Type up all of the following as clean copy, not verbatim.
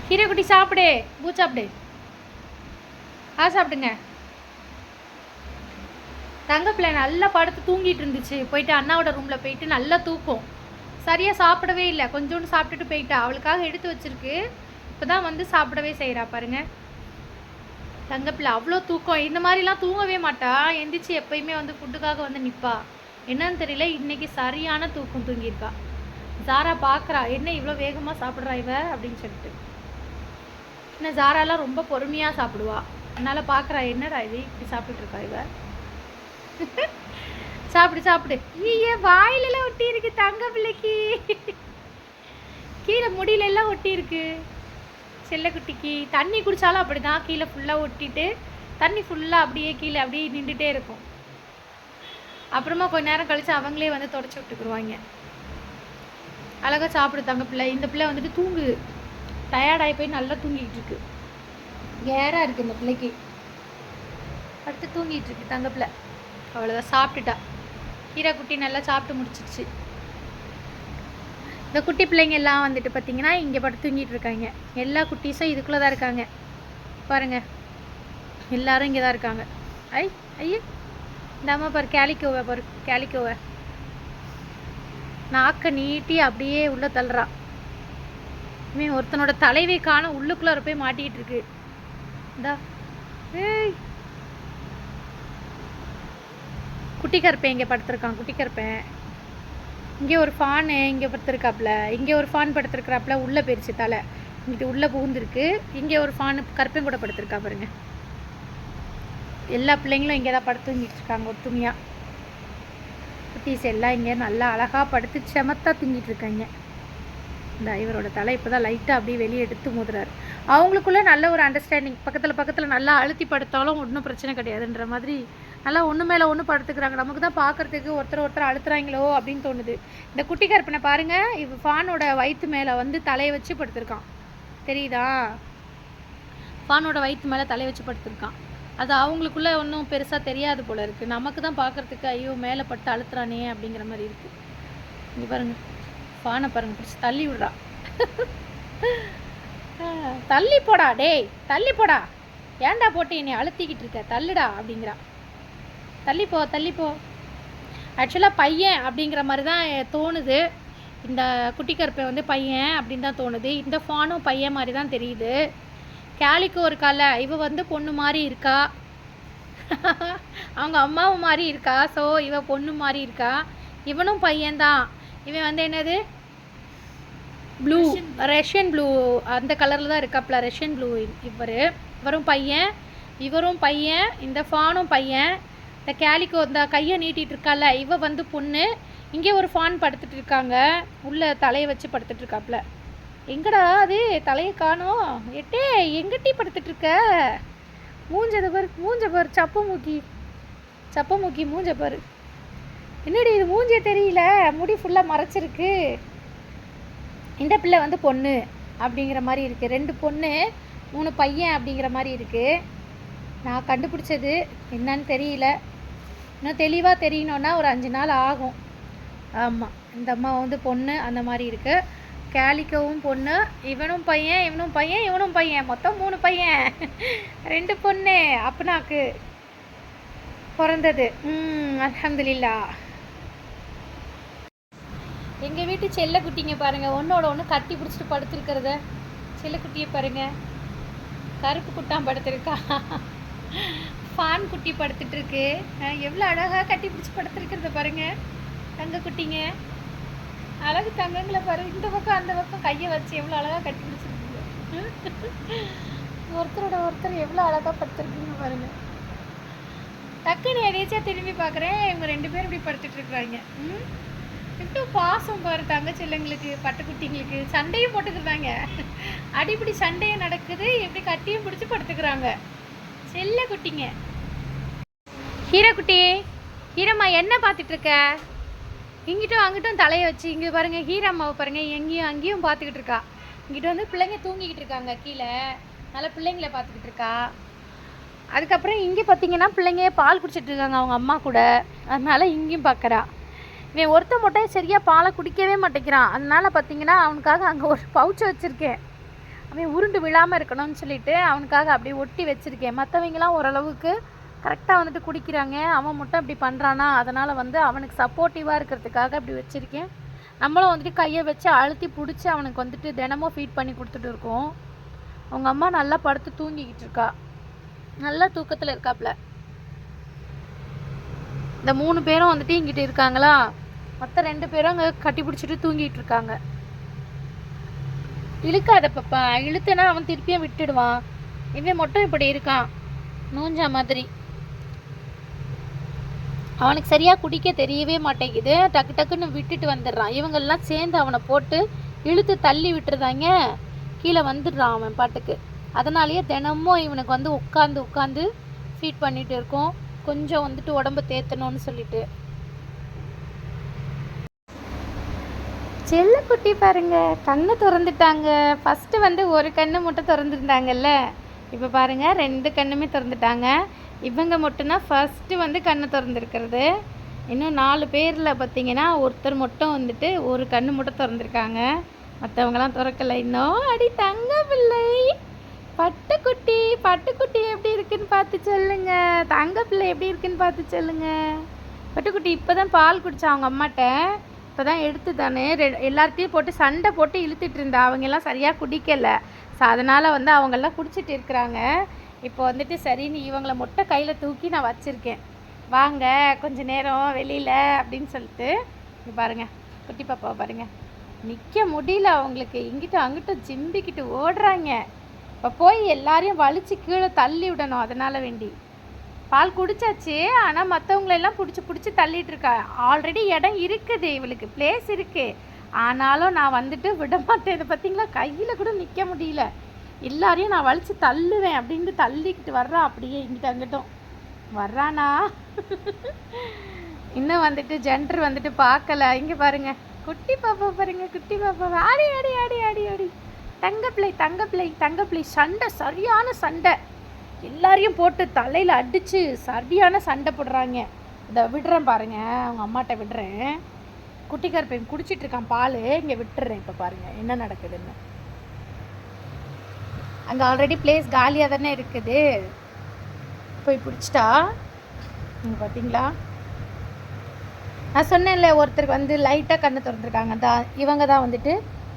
கீரை குட்டி சாப்பிடு, பூ சாப்பிடு. சாப்பிடுங்க. தங்க பிள்ளை நல்லா படுத்து தூங்கிட்டு இருந்துச்சு. போயிட்டு அண்ணாவோட ரூமில் போயிட்டு நல்லா தூக்கம். சரியாக சாப்பிடவே இல்லை. கொஞ்சோண்டு சாப்பிட்டுட்டு போயிட்டா. அவளுக்காக எடுத்து வச்சிருக்கு. இப்போ தான் வந்து சாப்பிடவே செய்கிறா பாருங்க. தங்க பிள்ளை அவ்வளோ தூக்கம். இந்த மாதிரிலாம் தூங்கவே மாட்டா. எந்திரிச்சு எப்பயுமே வந்து ஃபுட்டுக்காக வந்து நிற்பா. என்னன்னு தெரியல, இன்னைக்கு சரியான தூக்கம் தூங்கியிருக்கா. ஜாரா பார்க்குறா, என்ன இவ்வளோ வேகமாக சாப்பிட்றா இவ அப்படின்னு சொல்லிட்டு. இன்னும் ஜாராலாம் ரொம்ப பொறுமையாக சாப்பிடுவா. அதனால் பார்க்குறா, என்னடா இது இப்படி சாப்பிட்டுருக்கா இவ. சாப்பிடு சாப்பிடு. ஐயே வாயிலெல்லாம் ஒட்டி இருக்கு தங்க பிள்ளைக்கு. கீழே முடியலெல்லாம் ஒட்டி இருக்கு செல்லக்குட்டிக்கு. தண்ணி குடித்தாலும் அப்படி தான், கீழே ஃபுல்லாக ஒட்டிட்டு தண்ணி ஃபுல்லாக அப்படியே கீழே அப்படியே நின்றுட்டே இருக்கும். அப்புறமா கொஞ்ச நேரம் கழித்து அவங்களே வந்து தொடச்சி விட்டுக்குருவாங்க. அழகாக சாப்பிடு தங்க பிள்ளை. இந்த பிள்ளை வந்துட்டு தூங்குது. டயர்டாகி போய் நல்லா தூங்கிட்டு இருக்கு. கேராக இருக்குது இந்த பிள்ளைக்கு. அடுத்து தூங்கிட்டு இருக்கு தங்க பிள்ளை. அவ்வளோதான், சாப்பிட்டுட்டா. கீரை குட்டி நல்லா சாப்பிட்டு முடிச்சிடுச்சு. இந்த குட்டி பிள்ளைங்க எல்லாம் வந்துட்டு பார்த்தீங்கன்னா இங்கே படுத்து தூங்கிட்டு இருக்காங்க. எல்லா குட்டீஸும் இதுக்குள்ளே தான் இருக்காங்க பாருங்க. எல்லாரும் இங்கே தான் இருக்காங்க. ஐயே இந்த அம்மா பாரு, கேலிக்கோவை பாரு, கேலிக்கோவை நாக்க நீட்டி அப்படியே உள்ளே தள்ளுறா. இவன் ஒருத்தனோட தலைவை காண உள்ளுக்குள்ளார போய் மாட்டிக்கிட்டு இருக்கு. இந்தா ஏய் குட்டி கருப்பேன் இங்கே படுத்துருக்கான். குட்டி கருப்பேன் இங்கே ஒரு ஃபேனு இங்கே படுத்துருக்காப்புல. இங்கே ஒரு ஃபேன் படுத்துருக்குறாப்புல. உள்ளே போயிடுச்சு தலை, இங்கிட்டு உள்ளே புகுந்துருக்கு. இங்கே ஒரு ஃபேனு கருப்பையும் கூட படுத்துருக்கா பாருங்க. எல்லா பிள்ளைங்களும் இங்கே தான் படுத்து தூங்கிட்டு இருக்காங்க ஒத்துமையாக. குட்டீஸ் எல்லாம் இங்கே நல்லா அழகாக படுத்து செமத்தா தூங்கிட்டு இருக்காங்க. இந்த இவரோட தலை இப்போ தான் லைட்டாக அப்படியே வெளியே எடுத்து மோதுறாரு. அவங்களுக்குள்ளே நல்ல ஒரு அண்டர்ஸ்டாண்டிங். பக்கத்தில் நல்லா அழுத்தி படுத்தாலும் ஒன்றும் பிரச்சனை கிடையாதுன்ற மாதிரி நல்லா ஒன்று மேலே ஒன்று படுத்துக்கிறாங்க. நமக்கு தான் பார்க்குறதுக்கு ஒருத்தர் அழுத்துறாங்களோ அப்படின்னு தோணுது. இந்த குட்டி கருப்பனை பாருங்கள், இவ ஃபானோட வயிற்று மேலே வந்து தலையை வச்சு படுத்துருக்கான். தெரியுதா? ஃபானோட வயிற்று மேலே தலையை வச்சு படுத்துருக்கான். அது அவங்களுக்குள்ளே ஒன்றும் பெருசாக தெரியாது போல் இருக்குது. நமக்கு தான் பார்க்குறதுக்கு ஐயோ மேலே பட்டு அழுத்துறானே அப்படிங்கிற மாதிரி இருக்குது. இங்கே பாருங்கள், ஃபானை பாருங்கள், பிடிச்சி தள்ளி விடுறா. தள்ளி போடா, டேய் தள்ளி போடா, ஏன்டா போட்டு என்னை அழுத்திக்கிட்டு இருக்க, தள்ளுடா அப்படிங்கிறா. தள்ளிப்போ தள்ளிப்போ. ஆக்சுவலாக பையன் அப்படிங்கிற மாதிரி தான் தோணுது. இந்த குட்டி கருப்பை வந்து பையன் அப்படின்னு தான் தோணுது. இந்த ஃபானும் பையன் மாதிரி தான் தெரியுது. கேலிக்கு ஒரு கால இவ வந்து பொண்ணு மாதிரி இருக்கா, அவங்க அம்மாவும் மாதிரி இருக்கா. ஸோ இவ பொண்ணு மாதிரி இருக்கா. இவனும் பையன்தான். இவன் வந்து என்னது ப்ளூ, ரஷ்யன் ப்ளூ அந்த கலரில் தான் இருக்காப்புல. ரஷ்யன் ப்ளூ இவரும் பையன், இவரும் பையன், இந்த ஃபானும் பையன். இந்த கேலிக்கோ இந்த கையை நீட்டிகிட்டு இருக்கால இவ வந்து பொண்ணு. இங்கே ஒரு ஃபான் படுத்துட்டு இருக்காங்க, உள்ள தலையை வச்சு படுத்துட்டு இருக்காப்புல. எங்கடா அது தலையை காணோம். எட்டே எங்கிட்டி படுத்துட்ருக்க? மூஞ்சது பாரு, மூஞ்ச பாரு, சப்ப மூக்கி மூஞ்ச பாரு. என்னடி இது மூஞ்சே தெரியல, முடி ஃபுல்லாக மறைச்சிருக்கு. இந்த பிள்ளை வந்து பொண்ணு அப்படிங்கிற மாதிரி இருக்குது. 2 பொண்ணு 3 பையன் அப்படிங்கிற மாதிரி இருக்குது. நான் கண்டுபிடிச்சது என்னன்னு தெரியல. இன்னும் தெளிவாக தெரியணுன்னா ஒரு 5 நாள் ஆகும். ஆமாம், இந்த அம்மா வந்து பொண்ணு அந்த மாதிரி இருக்குது. கேலிக்கவும் பொண்ணு, இவனும் பையன், இவனும் பையன், இவனும் பையன், மொத்தம் 3 பையன் 2 பொண்ணு அப்பனாக்கு பிறந்தது. அல்ஹம்துலில்லாஹ். எங்கள் வீட்டு செல்லக்குட்டிங்க பாருங்கள், ஒன்றோட ஒன்று கட்டி பிடிச்சிட்டு படுத்துருக்கிறத. செல்லக்குட்டியை பாருங்கள், கருப்பு குட்டான் படுத்துருக்கா. ஃபான் குட்டி படுத்துட்ருக்கு. எவ்வளோ அழகாக கட்டி பிடிச்சி படுத்துருக்கிறத பாருங்கள். தங்க குட்டிங்க அழகு தங்கங்களை பாரு. இந்த பக்கம் அந்த பக்கம் கையை வச்சு எவ்வளோ அழகாக கட்டி பிடிச்சிருக்கீங்க. ஒருத்தரோட ஒருத்தர் எவ்வளோ அழகாக படுத்துருக்கீங்க பாருங்கள். டக்குன்னு எதேச்சியா திரும்பி பார்க்குறேன், இவங்க 2 பேரும் இப்படி படுத்துட்ருக்குறாங்க. எவ்வளோ பாசம் பாரு தங்க செல்லங்களுக்கு, பட்டுக்குட்டிங்களுக்கு. சண்டையும் போட்டுக்கிறாங்க, அடிப்படி சண்டையும் நடக்குது, எப்படி கட்டியும் பிடிச்சி படுத்துக்கிறாங்க செல்ல குட்டிங்க. ஹீரா குட்டி, ஹீரம்மா என்ன பார்த்துட்ருக்க? இங்கிட்டும் அங்கிட்டும் தலையை வச்சு. இங்கே பாருங்கள், ஹீரம்மாவை பாருங்கள், எங்கேயும் அங்கேயும் பார்த்துக்கிட்டு இருக்கா. இங்கிட்ட வந்து பிள்ளைங்க தூங்கிக்கிட்டு இருக்காங்க கீழே, நல்லா பிள்ளைங்கள பார்த்துக்கிட்டு இருக்கா. அதுக்கப்புறம் இங்கே பார்த்தீங்கன்னா பிள்ளைங்க பால் குடிச்சிட்டு இருக்காங்க அவங்க அம்மா கூட, அதனால இங்கேயும் பார்க்குறா. இவன் ஒருத்த மட்டும் சரியாக பாலை குடிக்கவே மாட்டேங்கிறான். அதனால பார்த்தீங்கன்னா அவனுக்காக அங்கே ஒரு பவுச்சை வச்சுருக்கேன். அவன் உருண்டு விழாமல் இருக்கணும்னு சொல்லிட்டு அவனுக்காக அப்படியே ஒட்டி வச்சுருக்கேன். மற்றவங்களாம் ஓரளவுக்கு கரெக்டாக வந்துட்டு குடிக்கிறாங்க, அவன் மட்டும் அப்படி பண்ணுறானா, அதனால் வந்து அவனுக்கு சப்போர்ட்டிவாக இருக்கிறதுக்காக அப்படி வச்சுருக்கேன். நம்மளும் வந்துட்டு கையை வச்சு அழுத்தி பிடிச்சி அவனுக்கு வந்துட்டு தினமும் ஃபீட் பண்ணி கொடுத்துட்டு இருக்கோம். அவங்க அம்மா நல்லா படுத்து தூங்கிக்கிட்டு இருக்கா, நல்லா தூக்கத்தில் இருக்காப்புல. இந்த 3 பேரும் வந்துட்டு இங்கிட்ட இருக்காங்களா, மற்ற 2 பேரும் அங்கே கட்டி பிடிச்சிட்டு தூங்கிட்டு இருக்காங்க. இழுக்காத பாப்பா, இழுத்தனா அவன் திருப்பியும் விட்டுடுவான். இவன் மட்டும் இப்படி இருக்கான் நூஞ்சா மாதிரி. அவனுக்கு சரியாக குடிக்க தெரியவே மாட்டேங்குது, டக்கு டக்குன்னு விட்டுட்டு வந்துடுறான். இவங்கெல்லாம் சேர்ந்து அவனை போட்டு இழுத்து தள்ளி விட்டுருதாங்க, கீழே வந்துடுறான் அவன் பாட்டுக்கு. அதனாலேயே தினமும் இவனுக்கு வந்து உட்காந்து ஃபீட் பண்ணிட்டு இருக்கோம், கொஞ்சம் வந்துட்டு உடம்பு தேத்தணும்னு சொல்லிட்டு. செல்லக்குட்டி பாருங்க, கண்ணை திறந்துட்டாங்க. ஃபஸ்ட்டு வந்து ஒரு கண்ணு மட்டும் திறந்துருந்தாங்கல்ல, இப்போ பாருங்க 2 கண்ணுமே திறந்துட்டாங்க. இவங்க மட்டும்தான் ஃபஸ்ட்டு வந்து கண்ணை திறந்துருக்கிறது. இன்னும் 4 பேரில் பார்த்தீங்கன்னா ஒருத்தர் மட்டும் வந்துட்டு ஒரு கண்ணு மட்டும் திறந்துருக்காங்க, மற்றவங்களாம் திறக்கலை இன்னும். அடி தங்க பிள்ளை பட்டுக்குட்டி, பட்டுக்குட்டி எப்படி இருக்குன்னு பார்த்து சொல்லுங்க. தங்க பிள்ளை எப்படி இருக்குன்னு பார்த்து சொல்லுங்க. பட்டுக்குட்டி இப்போ தான் பால் குடித்தா அவங்க அம்மாட்ட, இப்போ தான் எடுத்து தானே எல்லார்த்தையும் போட்டு சண்டை போட்டு இழுத்துட்டு இருந்தா. அவங்கெல்லாம் சரியாக குடிக்கலை, ஸோ அதனால் வந்து அவங்கெல்லாம் குடிச்சிட்டு இருக்கிறாங்க. இப்போ வந்துட்டு சரின்னு இவங்களை மொட்டை கையில் தூக்கி நான் வச்சுருக்கேன், வாங்க கொஞ்ச நேரம் வெளியில் அப்படின்னு சொல்லிட்டு. இங்கே பாருங்கள் குட்டி பாப்பாவை பாருங்கள், நிற்க முடியல அவங்களுக்கு, இங்கிட்ட அங்கிட்ட ஜிம்பிக்கிட்டு ஓடுறாங்க. இப்போ போய் எல்லாரையும் வலிச்சு கீழே தள்ளி விடணும், அதனால் வேண்டி. பால் குடிச்சாச்சு, ஆனால் மற்றவங்களெல்லாம் பிடிச்சி தள்ளிட்டு இருக்கா. ஆல்ரெடி இடம் இருக்குது, இவளுக்கு பிளேஸ் இருக்குது, ஆனாலும் நான் வந்துட்டு விட மாட்டேன். இதை பார்த்தீங்களா, கையில் கூட நிற்க முடியல, எல்லாரையும் நான் வலிச்சு தள்ளுவேன் அப்படின்ட்டு தள்ளிக்கிட்டு வர்றா. அப்படியே இங்கிட்ட அங்கிட்டும் வர்றானா. இன்னும் வந்துட்டு ஜென்டர் வந்துட்டு பார்க்கல. இங்கே பாருங்கள் குட்டி பாப்பா பாருங்க, குட்டி பாப்பா ஆடி ஆடி ஆடி ஆடி ஆடி. தங்க பிள்ளை சண்டை, சரியான சண்டை, எல்லாரையும் போட்டு தலையில் அடித்து சரியான சண்டை போடுறாங்க. இதை விடுறேன் பாருங்க, அவங்க அம்மாட்ட விடுறேன். குட்டிக்கார பையன் குடிச்சிட்டு இருக்கான் பால், இங்கே விட்டுறேன். இப்போ பாருங்கள் என்ன நடக்குதுன்னு. அங்கே ஆல்ரெடி பிளேஸ் காலியாக தானே இருக்குது, போய் பிடிச்சிட்டா. இங்கே பார்த்தீங்களா, நான் சொன்னேன்ல ஒருத்தருக்கு வந்து லைட்டாக கண்ணை திறந்துருக்காங்க, இவங்க தான் வந்துட்டு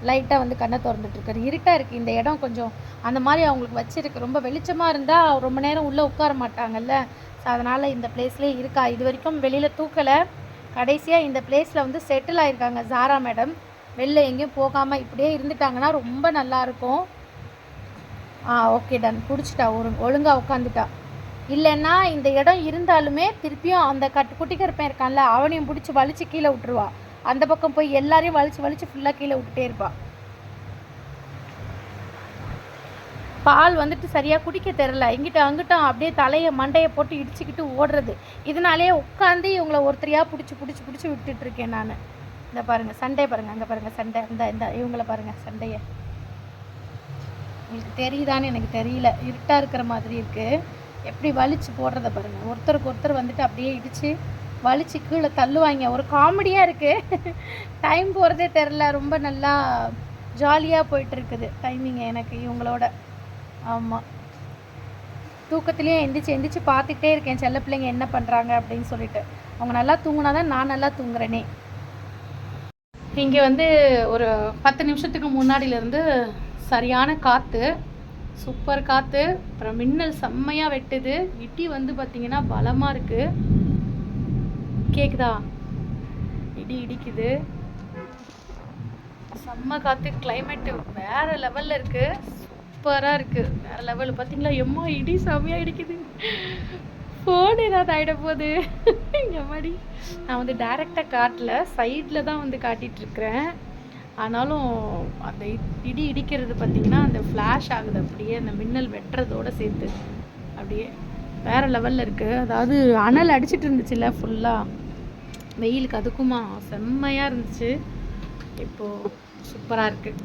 லைட்டாக வந்து கண்ணை திறந்துட்டுருக்காரு. இருட்டாக இருக்குது இந்த இடம் கொஞ்சம், அந்த மாதிரி அவங்களுக்கு வச்சுருக்கு. ரொம்ப வெளிச்சமாக இருந்தால் ரொம்ப நேரம் உள்ளே உட்கார மாட்டாங்கல்ல, ஸோ அதனால் இந்த பிளேஸ்லேயே இருக்கா. இது வரைக்கும் வெளியில் தூக்கலை, கடைசியாக இந்த பிளேஸில் வந்து செட்டில் ஆகிருக்காங்க ஜாரா மேடம். வெளில எங்கேயும் போகாமல் இப்படியே இருந்துட்டாங்கன்னா ரொம்ப நல்லாயிருக்கும். ஓகே டன், பிடிச்சிட்டா, ஒழுங்காக உட்காந்துட்டா. இல்லைன்னா இந்த இடம் இருந்தாலுமே திருப்பியும் அந்த குட்டிக்கருப்பேன் இருக்கான்ல, அவனையும் பிடிச்சி வலிச்சு கீழே விட்டுருவா. அந்த பக்கம் போய் எல்லாரையும் வலிச்சு ஃபுல்லாக கீழே விட்டுட்டே இருப்பாள். பால் வந்துட்டு சரியாக குடிக்க தெரில, இங்கிட்ட அங்கிட்டும் அப்படியே தலையை மண்டையை போட்டு இடிச்சுக்கிட்டு ஓடுறது. இதனாலே உட்காந்து இவங்களை ஒருத்தரையாக பிடிச்சி விட்டுட்ருக்கேன் நான். இந்த பாருங்கள் சண்டையை பாருங்கள், அங்கே பாருங்கள் சண்டை, இந்த இவங்கள பாருங்கள் சண்டையை. உங்களுக்கு தெரியுதான்னு எனக்கு தெரியல, இருட்டாக இருக்கிற மாதிரி இருக்குது. எப்படி வலிச்சு போடுறத பாருங்கள், ஒருத்தருக்கு ஒருத்தர் வந்துட்டு அப்படியே இடித்து வலிச்சு கீழே தள்ளுவாங்க. ஒரு காமெடியாக இருக்குது, டைம் போகிறதே தெரில, ரொம்ப நல்லா ஜாலியாக போயிட்டுருக்குது டைமிங் எனக்கு இவங்களோட. ஆமாம், தூக்கத்துலேயே எந்திரிச்சு பார்த்துக்கிட்டே இருக்கேன் செல்ல பிள்ளைங்க என்ன பண்ணுறாங்க அப்படின்னு சொல்லிட்டு. அவங்க நல்லா தூங்கினா தான் நான் நல்லா தூங்குறேனே. இங்கே வந்து ஒரு 10 நிமிஷத்துக்கு முன்னாடியிலேருந்து சரியான காற்று, சூப்பர் காற்று, அப்புறம் மின்னல் செம்மையாக வெட்டுது, இடி வந்து பார்த்திங்கன்னா பலமாக இருக்குது. கேக்குதா, இடி இடிக்குது, செம்ம காற்று, கிளைமேட்டு வேறு லெவலில் இருக்குது, சூப்பராக இருக்குது, வேறு லெவலில். பார்த்தீங்களா எம்மா இடி செம்மையாக இடிக்குது, ஃபோன் ஏதாவது ஆகிட போகுது எம்மாடி. நான் வந்து டைரெக்டாக காட்டல, சைடில் தான் வந்து காட்டிகிட்ருக்கிறேன். ஆனாலும் அந்த இடி இடிக்கிறது பார்த்திங்கன்னா அந்த ஃப்ளாஷ் ஆகுது, அப்படியே அந்த மின்னல் வெட்டுறதோடு சேர்த்து அப்படியே வேறு லெவலில் இருக்குது. அதாவது அனல் அடிச்சிட்டு இருந்துச்சுல்ல ஃபுல்லாக வெயிலுக்கு, அதுக்குமா செம்மையாக இருந்துச்சு. இப்போது சூப்பராக இருக்குது,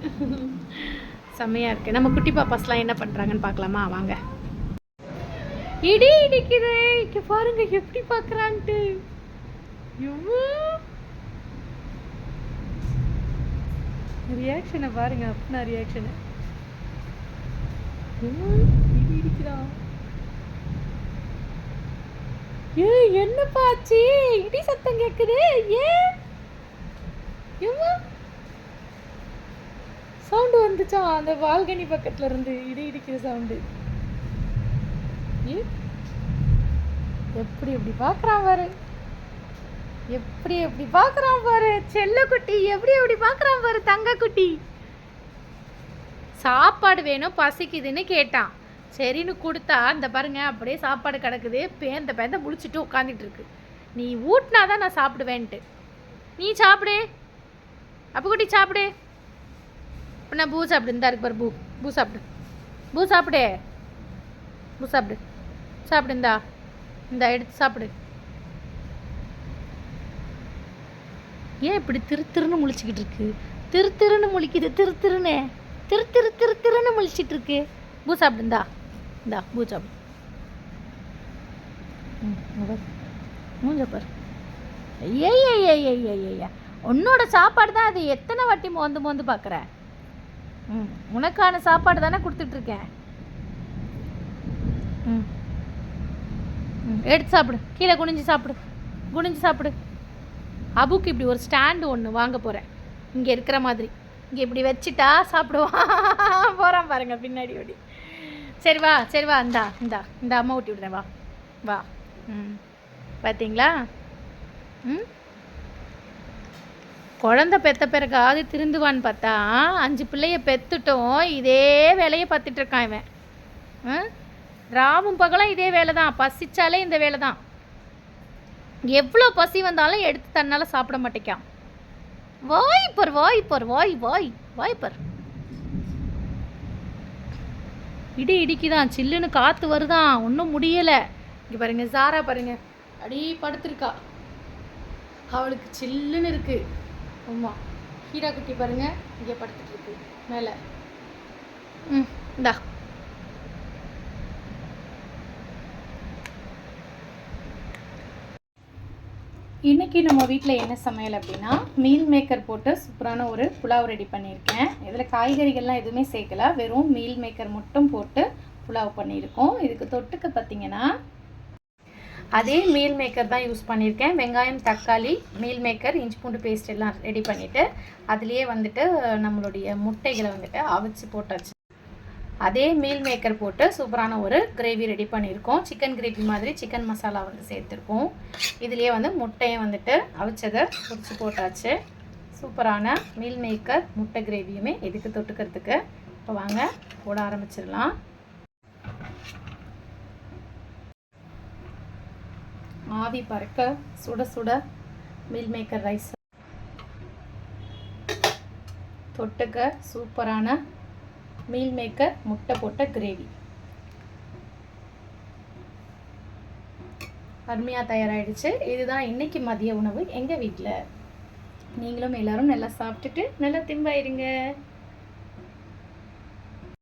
செம்மையாக இருக்குது. நம்ம குட்டி பாப்பாஸ்லாம் என்ன பண்ணுறாங்கன்னு பார்க்கலாமா, வாங்க. இடி இடிக்குது, இங்கே பாருங்க எப்படி பார்க்குறான்ட்டு, ரியாக்ஷனை பாருங்க, அப்படின்னா ரியாக்ஷனு இடி இடிக்கிறான். ஏய் என்னப்பா ஆச்சு? இடி சத்தம் கேக்குது. ஏன் சவுண்டு வந்துச்சா? அந்த பால்கனி பக்கத்துல இருந்து இடி இடிக்கிற சவுண்டு. எப்படி எப்படி பார்க்குறான் பாரு, எப்படி எப்படி பார்க்குறான் பாரு செல்லக்குட்டி, எப்படி எப்படி பார்க்குறான் பாரு தங்கக்குட்டி. சாப்பாடு வேணும் பசிக்குதுன்னு கேட்டான். சரின்னு கொடுத்தா இந்த பாருங்க அப்படியே சாப்பாடு கிடக்குது. பேந்த பேந்த முடிச்சுட்டு உட்காந்துட்டு இருக்கு. நீ ஊட்டினாதான் நான் சாப்பிடுவேன்ட்டு. நீ சாப்பிடு அப்புக்குட்டி, சாப்பிடு. இப்போ நான் பூ சாப்பிடு. இந்த இருக்கு பாரு பூ. பூ சாப்பிடு, பூ சாப்பிடு, பூ சாப்பிடு, சாப்பிடு. இந்த எடுத்து சாப்பிடு. ஏன் இப்படி திருன்னு முழிச்சிக்கிட்டு இருக்கு? திருன்னு முழிக்குது. திருன்னு முழிச்சிட்டு இருக்கு. பூ சாப்பிடு. இந்தா பூ சாப்பிடு. மூஞ்ச பாரு. ஐயா உன்னோட சாப்பாடு தான் அது. எத்தனை வாட்டி மோந்து பார்க்குற? உனக்கான சாப்பாடு தானே கொடுத்துட்ருக்கேன். எடுத்து சாப்பிடு. கீழே குனிஞ்சு சாப்பிடு, குனிஞ்சு சாப்பிடு. அபுக்கு இப்படி ஒரு ஸ்டாண்டு ஒன்று வாங்க போகிறேன், இங்கே இருக்கிற மாதிரி. இங்கே இப்படி வச்சுட்டா சாப்பிடுவான். போகிறான் பாருங்க பின்னாடி ஓடி. சரி வா, சரி வா. இந்த அம்மா ஊட்டி விடுறேன். வா வா. பார்த்தீங்களா? குழந்த பெற்ற பிறகாவது திருந்துவான்னு பார்த்தா 5 பிள்ளைய பெற்றுட்டோம். இதே வேலையை பார்த்துட்டு இருக்கான் இவன். ராவும் பகலும் இதே வேலை தான். பசிச்சாலே இந்த வேலை தான். எவ்வளோ பசி வந்தாலும் எடுத்து தன்னால் சாப்பிட மாட்டேக்கான். வாய்ப்பர் வாய்ப்பர் வாய் வாய் வாய்ப்பர். இடி இடிக்குதான், சில்லுன்னு காற்று வருதான். ஒன்றும் முடியலை. இங்கே பாருங்க சாரா பாருங்க, அடி படுத்துருக்கா. அவளுக்கு சில்லுன்னு இருக்கு. ஆமாம், ஹீரா குட்டி பாருங்க இங்கே படுத்துட்டு இருக்கு மேலே. இந்தா இன்றைக்கி நம்ம வீட்டில் என்ன சமையல் அப்படின்னா, மீல் மேக்கர் போட்டு சூப்பரான ஒரு புலாவ் ரெடி பண்ணியிருக்கேன். இதில் காய்கறிகள்லாம் எதுவுமே சேர்க்கல, வெறும் மீல் மேக்கர் மட்டும் போட்டு புலாவ் பண்ணியிருக்கோம். இதுக்கு தொட்டுக்க பார்த்திங்கன்னா அதே மீல் மேக்கர் தான் யூஸ் பண்ணியிருக்கேன். வெங்காயம், தக்காளி, மீல் மேக்கர், இஞ்சி பூண்டு பேஸ்ட் எல்லாம் ரெடி பண்ணிவிட்டு அதுலேயே வந்துட்டு நம்மளுடைய முட்டைகளை வந்துட்டு அவிச்சு போட்டாச்சு. அதே மீல் மேக்கர் போட்டு சூப்பரான ஒரு கிரேவி ரெடி பண்ணியிருக்கோம். சிக்கன் கிரேவி மாதிரி சிக்கன் மசாலா வந்து சேர்த்துருக்கோம். இதுலேயே வந்து முட்டையை வந்துட்டு அவிச்சதை பொரிச்சு போட்டாச்சு. சூப்பரான மீல் மேக்கர் முட்டை கிரேவியுமே இதுக்கு தொட்டுக்கிறதுக்கு. இப்போ வாங்க போட ஆரம்பிச்சிடலாம். ஆவி பறக்க சுட சுட மீல் மேக்கர் ரைஸ் தொட்டுக்க சூப்பரான மீல் மேக்கர் முட்டை போட்ட கிரேவி அருமையாக தயாராகிடுச்சு. இதுதான் இன்றைக்கி மதிய உணவு எங்கள் வீட்டில். நீங்களும் எல்லோரும் நல்லா சாப்பிட்டுட்டு நல்லா திம்பாயிருங்க.